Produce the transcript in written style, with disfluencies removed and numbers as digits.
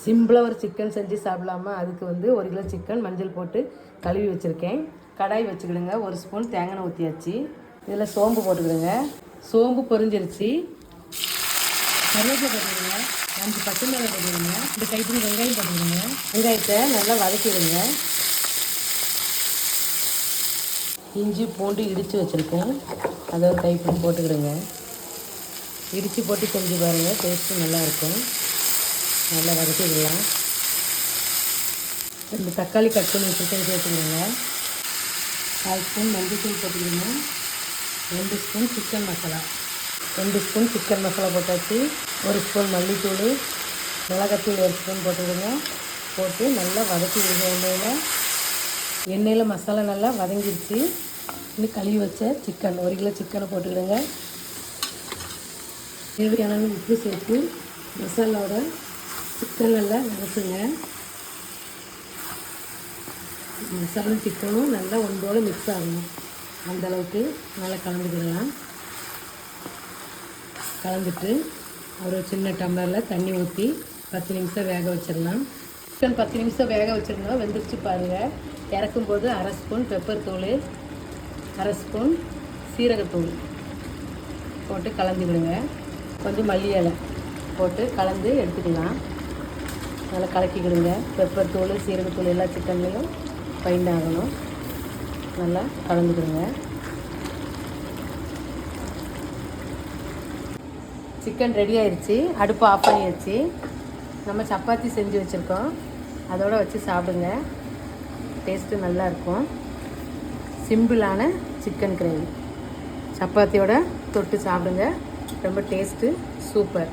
சிம்பிளாக ஒரு சிக்கன் செஞ்சு சாப்பிடலாமா? அதுக்கு வந்து 1 கிலோ சிக்கன் மஞ்சள் போட்டு கழுவி வச்சுருக்கேன். கடாய் வச்சுக்கிடுங்க. 1 ஸ்பூன் தேங்காய் எண்ணெய் ஊற்றியாச்சு. இதில் சோம்பு போட்டுக்கிடுங்க. சோம்பு பொரிஞ்சிருச்சு. கருவேப்பிலை போட்டுக்கிடுங்க. 5 பச்சை மிளகாய் போட்டுக்கிடுங்க. இந்த கைப்பிடி வெங்காயம் போட்டுக்கிடுங்க. வெங்காயத்தை நல்லா வதக்கிடுங்க. இஞ்சி பூண்டு இடித்து வச்சுருக்கேன், அதை ஒரு கைப்பிடி போட்டுக்கிடுங்க. இடித்து போட்டு செஞ்சு பாருங்கள், டேஸ்ட்டு நல்லாயிருக்கும். நல்லா வதக்கிடலாம். 2 தக்காளி கட் பண்ணி வச்சுருக்கேன், சேர்த்துக்கிடுங்க. 1/4 ஸ்பூன் மஞ்சள் போட்டுக்கிடுங்க. 2 spoon chicken masala 2 spoon chicken masala போட்டாச்சு. 1 ஸ்பூன் மல்லித்தூள், மிளகாத்தூள் 1 ஸ்பூன் போட்டுக்கிடுங்க. போட்டு நல்லா வதக்கி விடுங்க. எண்ணெயில் மசாலா நல்லா வதங்கிடுச்சு. இன்னும் கழுவி வச்ச சிக்கன் 1 கிலோ சிக்கனை போட்டுக்கிடுங்க. தேவையான உப்பு சேர்த்து மசாலாவோட சிக்கன் நல்லா வதக்குங்க. மசாலா சிக்கனும் நல்லா ஒன்றோடு மிக்ஸ் ஆகணும். அந்தளவுக்கு நல்லா கலந்துக்கிடலாம். கலந்துட்டு ஒரு சின்ன டம்ளரில் தண்ணி ஊற்றி 10 நிமிஷம் வேக வச்சிடலாம். சிக்கன் 10 நிமிஷம் வேக வச்சிருந்தோம், வெந்துருச்சு பாருங்கள். இறக்கும்போது 1/2 ஸ்பூன் பெப்பர் தூள், 1/2 ஸ்பூன் சீரகத்தூள் போட்டு கலந்துக்கிடுங்க. கொஞ்சம் மல்லி இலை போட்டு கலந்து எடுத்துக்கலாம். நல்லா கலக்கிக்கிடுங்க. பெப்பர் தூள் சீரகத்தூள் எல்லா சிக்கன்லேயும் பைண்ட் ஆகணும். நல்லா கலந்துக்கிடுங்க. சிக்கன் ரெடி ஆயிடுச்சு. அடுப்பு ஆஃப் பண்ணியாச்சு. நம்ம சப்பாத்தி செஞ்சு வச்சுருக்கோம், அதோடு வச்சு சாப்பிடுங்க. டேஸ்ட்டு நல்லாயிருக்கும். சிம்பிளான சிக்கன் கிரேவி சப்பாத்தியோட தொட்டு சாப்பிடுங்க. ரொம்ப டேஸ்ட்டு சூப்பர்.